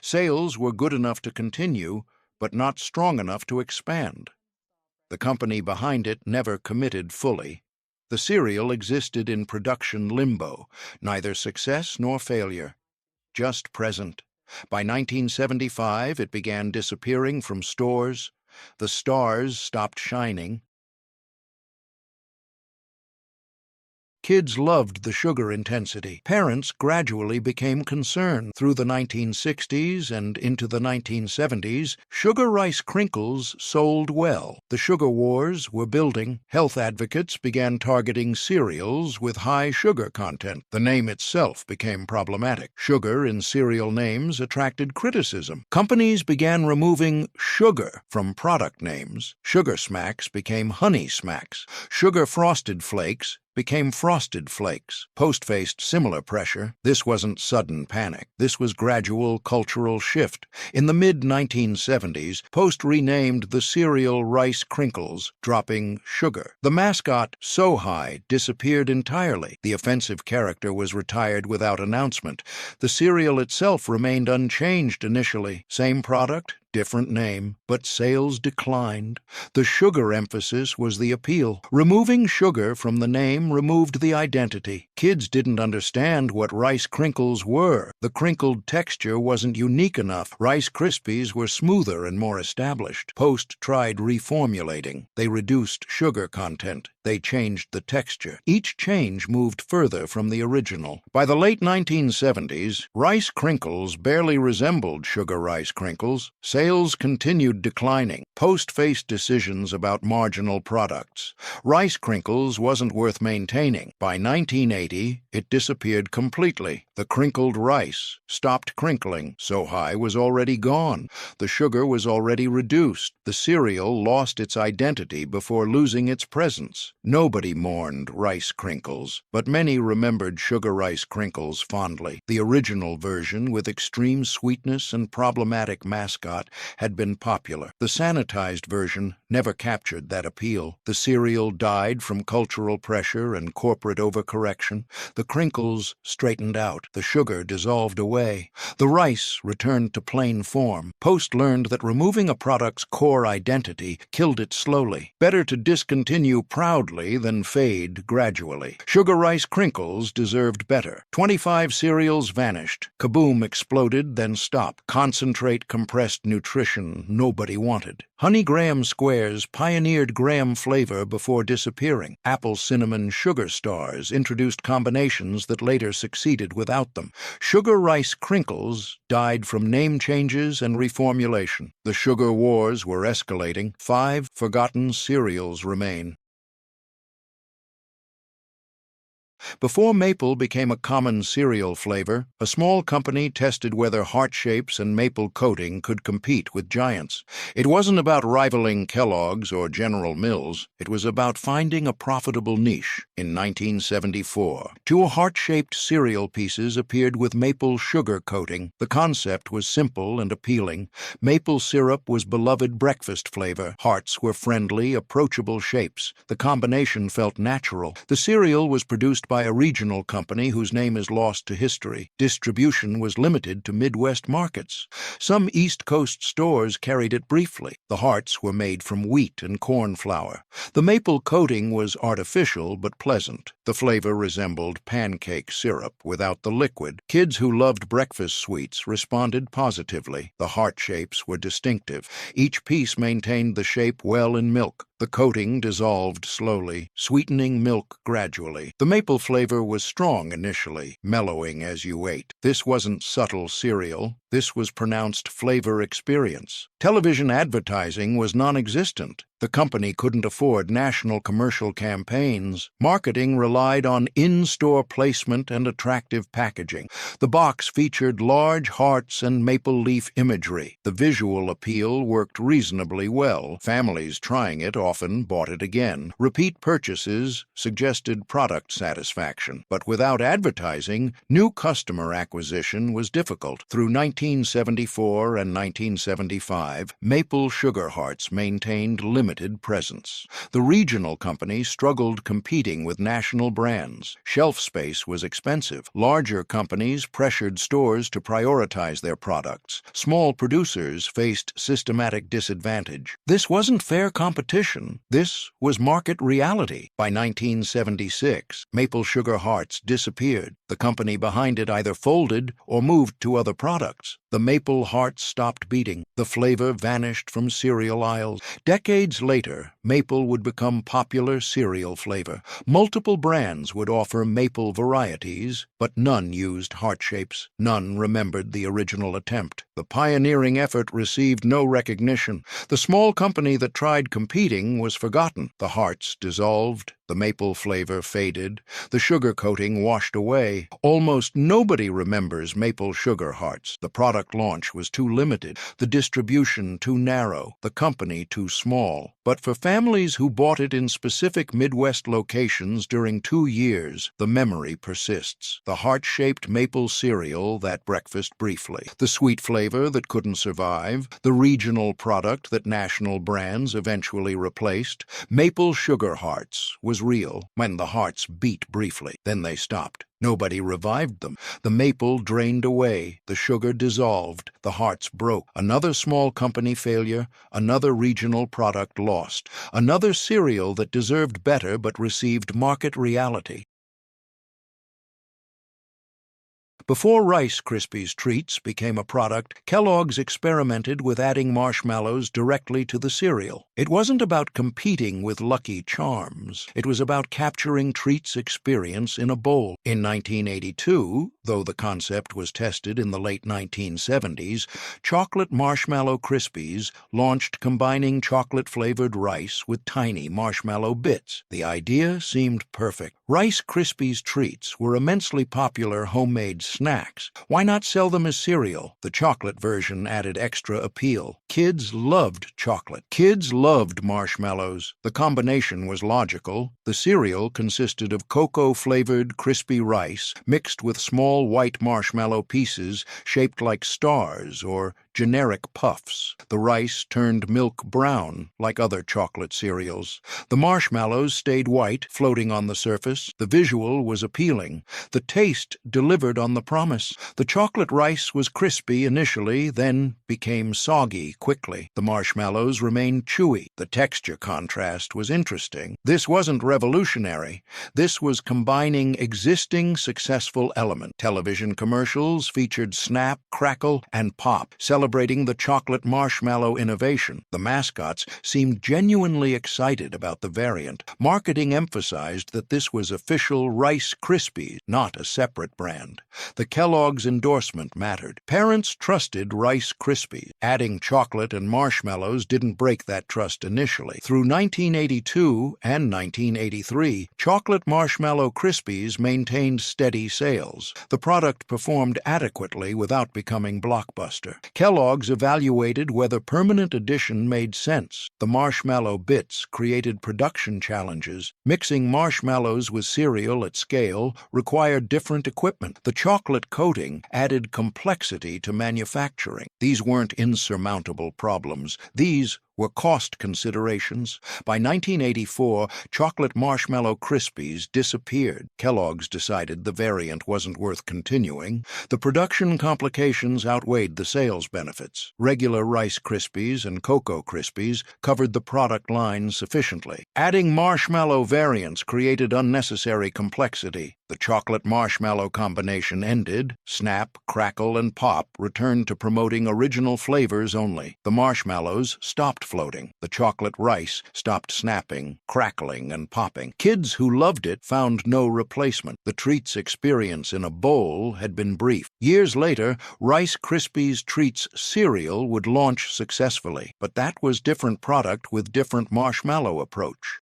Sales were good enough to continue, but not strong enough to expand. The company behind it never committed fully. The cereal existed in production limbo, neither success nor failure, just present. By 1975, it began disappearing from stores. The stars stopped shining. Kids loved the sugar intensity. Parents gradually became concerned. Through the 1960s and into the 1970s, sugar rice crinkles sold well. The sugar wars were building. Health advocates began targeting cereals with high sugar content. The name itself became problematic. Sugar in cereal names attracted criticism. Companies began removing sugar from product names. Sugar Smacks became Honey Smacks. Sugar Frosted Flakes became Frosted Flakes. Post faced similar pressure. This wasn't sudden panic. This was gradual cultural shift. In the mid-1970s, Post renamed the cereal Rice Crinkles, dropping sugar. The mascot, So High, disappeared entirely. The offensive character was retired without announcement. The cereal itself remained unchanged initially. Same product, different name, but sales declined. The sugar emphasis was the appeal. Removing sugar from the name removed the identity. Kids didn't understand what Rice Crinkles were. The crinkled texture wasn't unique enough. Rice Krispies were smoother and more established. Post tried reformulating. They reduced sugar content. They changed the texture. Each change moved further from the original. By the late 1970s, Rice Crinkles barely resembled Sugar Rice Crinkles. Sales continued declining. Post faced decisions about marginal products. Rice Crinkles wasn't worth maintaining. By 1980, it disappeared completely. The crinkled rice stopped crinkling. So High was already gone. The sugar was already reduced. The cereal lost its identity before losing its presence. Nobody mourned Rice Crinkles, but many remembered Sugar Rice Crinkles fondly. The original version, with extreme sweetness and problematic mascot, had been popular. The sanitized version never captured that appeal. The cereal died from cultural pressure and corporate overcorrection. The crinkles straightened out. The sugar dissolved away. The rice returned to plain form. Post learned that removing a product's core identity killed it slowly. Better to discontinue proudly than fade gradually. Sugar Rice Crinkles deserved better. 25 cereals vanished. Kaboom exploded, then stopped. Concentrate compressed nutrition nobody wanted. Honey Graham Squares pioneered graham flavor before disappearing. Apple Cinnamon Sugar Stars introduced combinations that later succeeded without them. Sugar Rice Crinkles died from name changes and reformulation. The sugar wars were escalating. 5 forgotten cereals remain. Before maple became a common cereal flavor, a small company tested whether heart shapes and maple coating could compete with giants. It wasn't about rivaling Kellogg's or General Mills. It was about finding a profitable niche. In 1974, 2 heart-shaped cereal pieces appeared with maple sugar coating. The concept was simple and appealing. Maple syrup was beloved breakfast flavor. Hearts were friendly, approachable shapes. The combination felt natural. The cereal was produced by a regional company whose name is lost to history. Distribution was limited to Midwest markets. Some East Coast stores carried it briefly. The hearts were made from wheat and corn flour. The maple coating was artificial but pleasant. The flavor resembled pancake syrup without the liquid. Kids who loved breakfast sweets responded positively. The heart shapes were distinctive. Each piece maintained the shape well in milk. The coating dissolved slowly, sweetening milk gradually. The maple maple flavor was strong initially, mellowing as you ate. This wasn't subtle cereal. This was pronounced flavor experience. Television advertising was non-existent. The company couldn't afford national commercial campaigns. Marketing relied on in-store placement and attractive packaging. The box featured large hearts and maple leaf imagery. The visual appeal worked reasonably well. Families trying it often bought it again. Repeat purchases suggested product satisfaction. But without advertising, new customer acquisition was difficult. Through 1974 and 1975, Maple Sugar Hearts maintained limited presence. The regional companies struggled competing with national brands. Shelf space was expensive. Larger companies pressured stores to prioritize their products. Small producers faced systematic disadvantage. This wasn't fair competition. This was market reality. By 1976, Maple Sugar Hearts disappeared. The company behind it either folded or moved to other products. The maple heart stopped beating. The flavor vanished from cereal aisles. Decades later, maple would become popular cereal flavor. Multiple brands would offer maple varieties, but none used heart shapes. None remembered the original attempt. The pioneering effort received no recognition. The small company that tried competing was forgotten. The hearts dissolved. The maple flavor faded. The sugar coating washed away. Almost nobody remembers Maple Sugar Hearts. The product launch was too limited, the distribution too narrow, the company too small. But for families who bought it in specific Midwest locations during 2 years, the memory persists. The heart-shaped maple cereal that breakfast briefly, the sweet flavor that couldn't survive, the regional product that national brands eventually replaced. Maple Sugar Hearts was real when the hearts beat briefly. Then they stopped. Nobody revived them. The maple drained away. The sugar dissolved. The hearts broke. Another small company failure. Another regional product lost. Another cereal that deserved better but received market reality. Before Rice Krispies Treats became a product, Kellogg's experimented with adding marshmallows directly to the cereal. It wasn't about competing with Lucky Charms. It was about capturing Treats' experience in a bowl. In 1982, though the concept was tested in the late 1970s, Chocolate Marshmallow Krispies launched combining chocolate-flavored rice with tiny marshmallow bits. The idea seemed perfect. Rice Krispies Treats were immensely popular homemade snacks. Why not sell them as cereal? The chocolate version added extra appeal. Kids loved chocolate. Kids loved marshmallows. The combination was logical. The cereal consisted of cocoa-flavored crispy rice mixed with small white marshmallow pieces shaped like stars or generic puffs. The rice turned milk brown, like other chocolate cereals. The marshmallows stayed white, floating on the surface. The visual was appealing. The taste delivered on the promise. The chocolate rice was crispy initially, then became soggy quickly. The marshmallows remained chewy. The texture contrast was interesting. This wasn't revolutionary. This was combining existing successful elements. Television commercials featured snap, crackle, and pop, celebrating the chocolate marshmallow innovation. The mascots seemed genuinely excited about the variant. Marketing emphasized that this was official Rice Krispies, not a separate brand. The Kellogg's endorsement mattered. Parents trusted Rice Krispies. Adding chocolate and marshmallows didn't break that trust initially. Through 1982 and 1983, Chocolate Marshmallow Krispies maintained steady sales. The product performed adequately without becoming blockbuster. Kellogg's evaluated whether permanent addition made sense. The marshmallow bits created production challenges. Mixing marshmallows with cereal at scale required different equipment. The chocolate coating added complexity to manufacturing. These weren't insurmountable problems. These were cost considerations. By 1984, Chocolate Marshmallow Krispies disappeared. Kellogg's decided the variant wasn't worth continuing. The production complications outweighed the sales benefits. Regular Rice Krispies and Cocoa Krispies covered the product line sufficiently. Adding marshmallow variants created unnecessary complexity. The chocolate marshmallow combination ended. Snap, Crackle, and Pop returned to promoting original flavors only. The marshmallows stopped floating. The chocolate rice stopped snapping, crackling, and popping. Kids who loved it found no replacement. The treat's experience in a bowl had been brief. Years later, Rice Krispies Treats cereal would launch successfully, but that was different product with different marshmallow approach.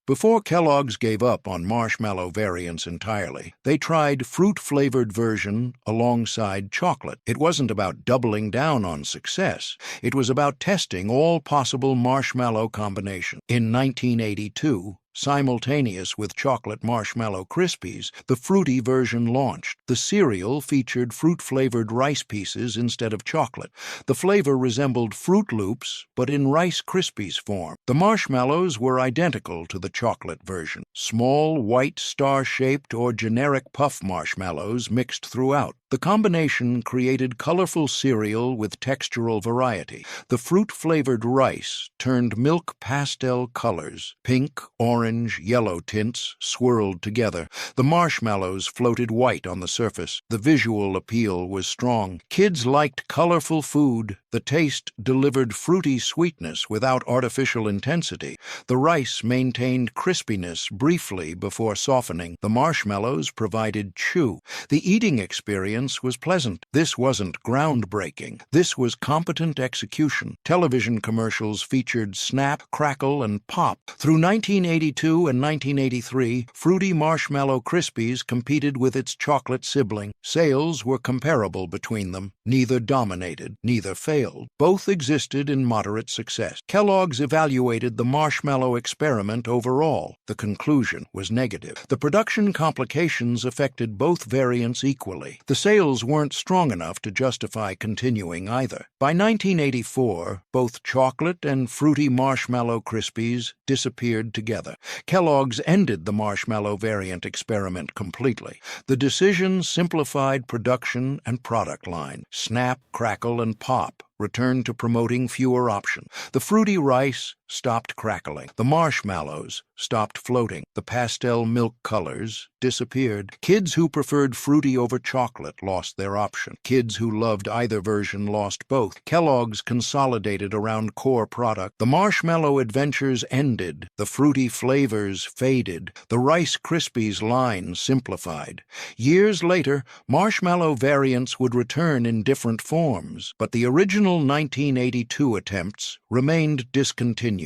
Before Kellogg's gave up on marshmallow variants entirely, they tried fruit-flavored version alongside chocolate. It wasn't about doubling down on success. It was about testing all possible marshmallow combinations. In 1982, simultaneous with chocolate marshmallow Krispies, the fruity version launched. The cereal featured fruit-flavored rice pieces instead of chocolate. The flavor resembled Fruit Loops, but in Rice Krispies form. The marshmallows were identical to the chocolate version. Small, white, star-shaped or generic puff marshmallows mixed throughout. The combination created colorful cereal with textural variety. The fruit-flavored rice turned milk pastel colors, pink, orange, yellow tints swirled together. The marshmallows floated white on the surface. The visual appeal was strong. Kids liked colorful food. The taste delivered fruity sweetness without artificial intensity. The rice maintained crispiness briefly before softening. The marshmallows provided chew. The eating experience was pleasant. This wasn't groundbreaking. This was competent execution. Television commercials featured Snap, Crackle, and Pop. Through 1982 and 1983, Fruity Marshmallow Krispies competed with its chocolate sibling. Sales were comparable between them. Neither dominated, neither failed. Both existed in moderate success. Kellogg's evaluated the marshmallow experiment overall. The conclusion was negative. The production complications affected both variants equally. The sales weren't strong enough to justify continuing either. By 1984, both chocolate and fruity marshmallow Krispies disappeared together. Kellogg's ended the marshmallow variant experiment completely. The decision simplified production and product line. Snap, Crackle, and Pop returned to promoting fewer options. The fruity rice stopped crackling. The marshmallows stopped floating. The pastel milk colors disappeared. Kids who preferred fruity over chocolate lost their option. Kids who loved either version lost both. Kellogg's consolidated around core product. The marshmallow adventures ended. The fruity flavors faded. The Rice Krispies line simplified. Years later, marshmallow variants would return in different forms, but the original 1982 attempts remained discontinued.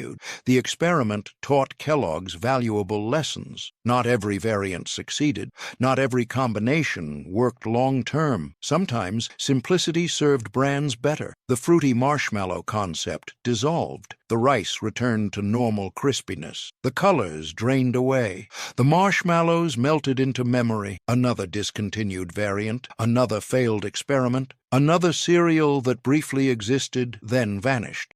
The experiment taught Kellogg's valuable lessons. Not every variant succeeded. Not every combination worked long-term. Sometimes simplicity served brands better. The fruity marshmallow concept dissolved. The rice returned to normal crispiness. The colors drained away. The marshmallows melted into memory. Another discontinued variant. Another failed experiment. Another cereal that briefly existed, then vanished.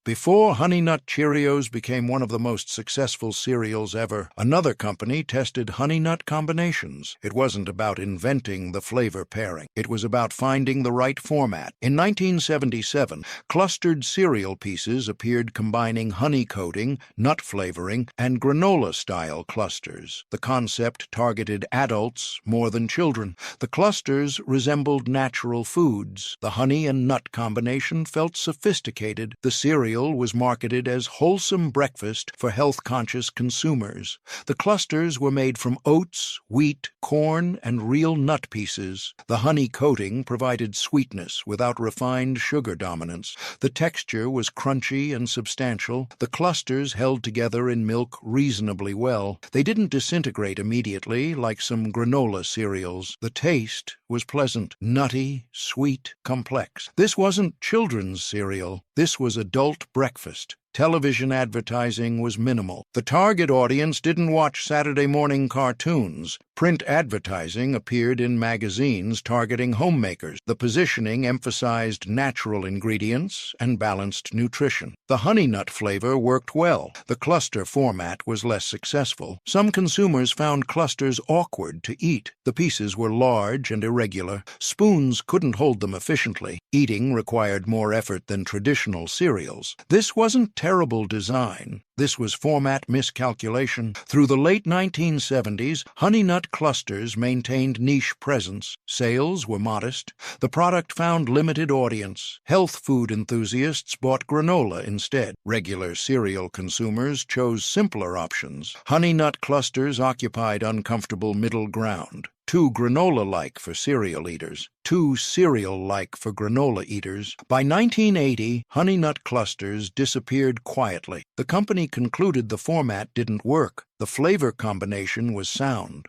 Before Honey Nut Cheerios became one of the most successful cereals ever, another company tested Honey Nut combinations. It wasn't about inventing the flavor pairing. It was about finding the right format. In 1977, clustered cereal pieces appeared combining honey coating, nut flavoring, and granola-style clusters. The concept targeted adults more than children. The clusters resembled natural foods. The honey and nut combination felt sophisticated. The cereal was marketed as wholesome breakfast for health-conscious consumers. The clusters were made from oats, wheat, corn, and real nut pieces. The honey coating provided sweetness without refined sugar dominance. The texture was crunchy and substantial. The clusters held together in milk reasonably well. They didn't disintegrate immediately like some granola cereals. The taste was pleasant, nutty, sweet, complex. This wasn't children's cereal. This was adult breakfast. Television advertising was minimal. The target audience didn't watch Saturday morning cartoons. Print advertising appeared in magazines targeting homemakers. The positioning emphasized natural ingredients and balanced nutrition. The honey nut flavor worked well. The cluster format was less successful. Some consumers found clusters awkward to eat. The pieces were large and irregular. Spoons couldn't hold them efficiently. Eating required more effort than traditional cereals. This wasn't terrible design. This was format miscalculation. Through the late 1970s, Honey Nut Clusters maintained niche presence. Sales were modest. The product found limited audience. Health food enthusiasts bought granola instead. Regular cereal consumers chose simpler options. Honey Nut Clusters occupied uncomfortable middle ground. Too granola-like for cereal eaters, too cereal-like for granola eaters. By 1980, Honey Nut Clusters disappeared quietly. The company concluded the format didn't work. The flavor combination was sound.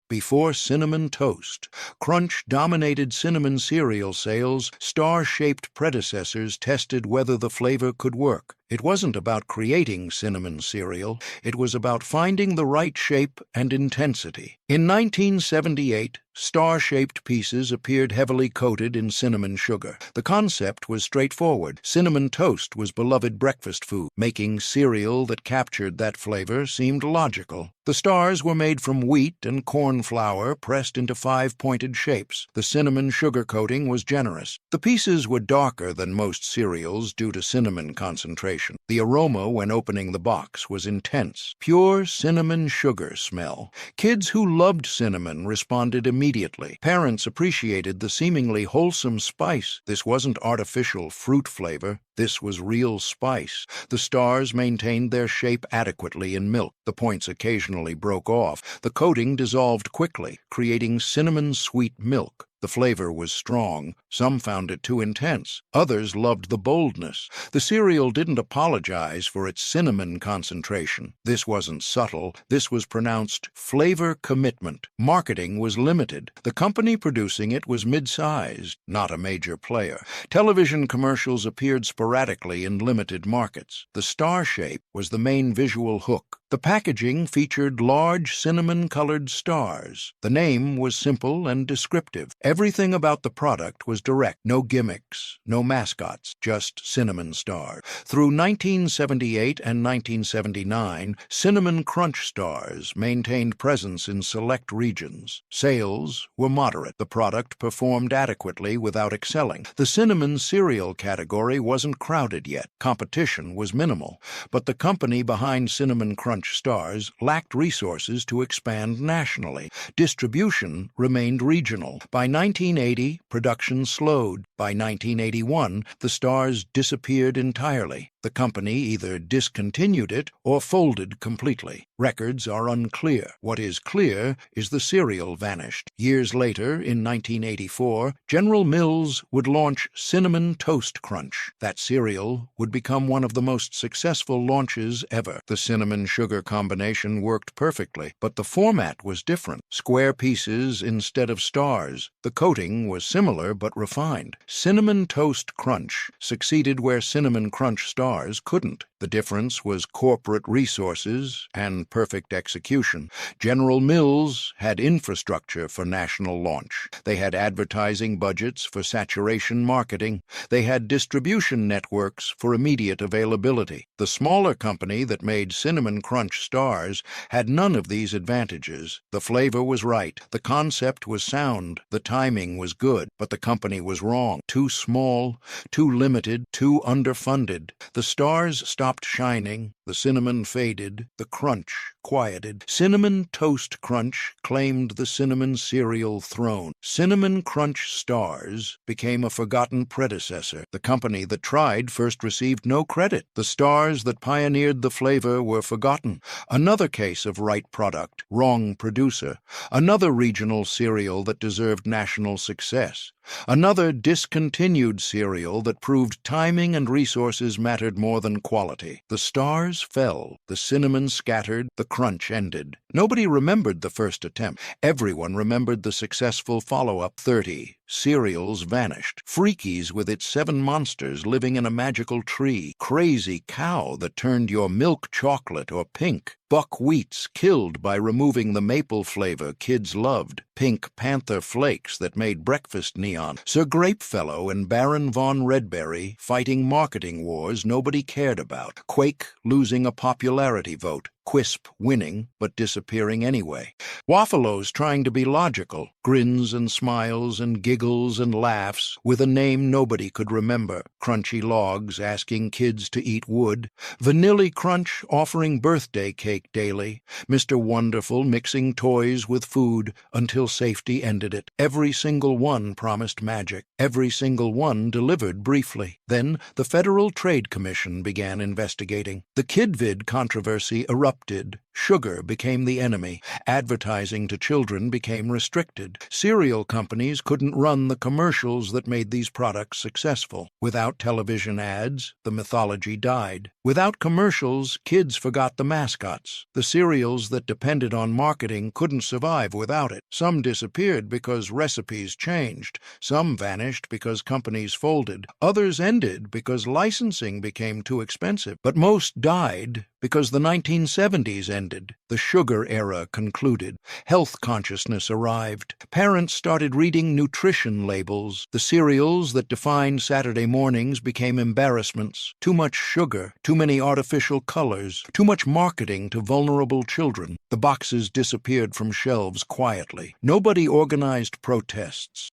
Before Cinnamon Toast Crunch dominated cinnamon cereal sales, star-shaped predecessors tested whether the flavor could work. It wasn't about creating cinnamon cereal, it was about finding the right shape and intensity. In 1978, star-shaped pieces appeared heavily coated in cinnamon sugar. The concept was straightforward. Cinnamon toast was beloved breakfast food. Making cereal that captured that flavor seemed logical. The stars were made from wheat and corn flour pressed into five-pointed shapes. The cinnamon sugar coating was generous. The pieces were darker than most cereals due to cinnamon concentration. The aroma when opening the box was intense. Pure cinnamon sugar smell. Kids who loved cinnamon responded immediately. Parents appreciated the seemingly wholesome spice. This wasn't artificial fruit flavor. This was real spice. The stars maintained their shape adequately in milk. The points occasionally broke off. The coating dissolved quickly, creating cinnamon-sweet milk. The flavor was strong. Some found it too intense. Others loved the boldness. The cereal didn't apologize for its cinnamon concentration. This wasn't subtle. This was pronounced flavor commitment. Marketing was limited. The company producing it was mid-sized, not a major player. Television commercials appeared sporadically in limited markets. The star shape was the main visual hook. The packaging featured large cinnamon-colored stars. The name was simple and descriptive. Everything about the product was direct. No gimmicks, no mascots, just cinnamon stars. Through 1978 and 1979, Cinnamon Crunch Stars maintained presence in select regions. Sales were moderate. The product performed adequately without excelling. The cinnamon cereal category wasn't crowded yet. Competition was minimal. But the company behind Cinnamon Crunch Stars lacked resources to expand nationally. Distribution remained regional. By 1980, production slowed. By 1981, the stars disappeared entirely. The company either discontinued it or folded completely. Records are unclear. What is clear is the cereal vanished. Years later, in 1984, General Mills would launch Cinnamon Toast Crunch. That cereal would become one of the most successful launches ever. The cinnamon-sugar combination worked perfectly, but the format was different. Square pieces instead of stars. The coating was similar but refined. Cinnamon Toast Crunch succeeded where Cinnamon Crunch Stars couldn't. The difference was corporate resources and perfect execution. General Mills had infrastructure for national launch. They had advertising budgets for saturation marketing. They had distribution networks for immediate availability. The smaller company that made Cinnamon Crunch Stars had none of these advantages. The flavor was right. The concept was sound. The timing was good. But the company was wrong. Too small, too limited, too underfunded. The stars stopped shining, the cinnamon faded, the crunch quieted. Cinnamon Toast Crunch claimed the cinnamon cereal throne. Cinnamon Crunch Stars became a forgotten predecessor. The company that tried first received no credit. The stars that pioneered the flavor were forgotten. Another case of right product, wrong producer. Another regional cereal that deserved national success. Another discontinued cereal that proved timing and resources mattered more than quality. The stars fell, the cinnamon scattered, the crunch ended. Nobody remembered the first attempt. Everyone remembered the successful follow-up. 30 cereals vanished. Freakies with its 7 monsters living in a magical tree. Crazy Cow that turned your milk chocolate or pink. Buckwheats killed by removing the maple flavor kids loved. Pink Panther Flakes that made breakfast neon. Sir Grapefellow and Baron von Redberry fighting marketing wars nobody cared about. Quake losing a popularity vote. Quisp winning, but disappearing anyway. Waffalos trying to be logical, grins and smiles and giggles and laughs, with a name nobody could remember. Crunchy Logs asking kids to eat wood. Vanilli Crunch offering birthday cake daily. Mr. Wonderful mixing toys with food until safety ended it. Every single one promised magic. Every single one delivered briefly. Then the Federal Trade Commission began investigating. The Kidvid controversy erupted. Sugar became the enemy. Advertising to children became restricted. Cereal companies couldn't run the commercials that made these products successful. Without television ads, the mythology died. Without commercials, kids forgot the mascots. The cereals that depended on marketing couldn't survive without it. Some disappeared because recipes changed. Some vanished because companies folded. Others ended because licensing became too expensive. But most died because the 1970s ended. The sugar era concluded. Health consciousness arrived. Parents started reading nutrition labels. The cereals that defined Saturday mornings became embarrassments. Too much sugar, too many artificial colors, too much marketing to vulnerable children. The boxes disappeared from shelves quietly. Nobody organized protests.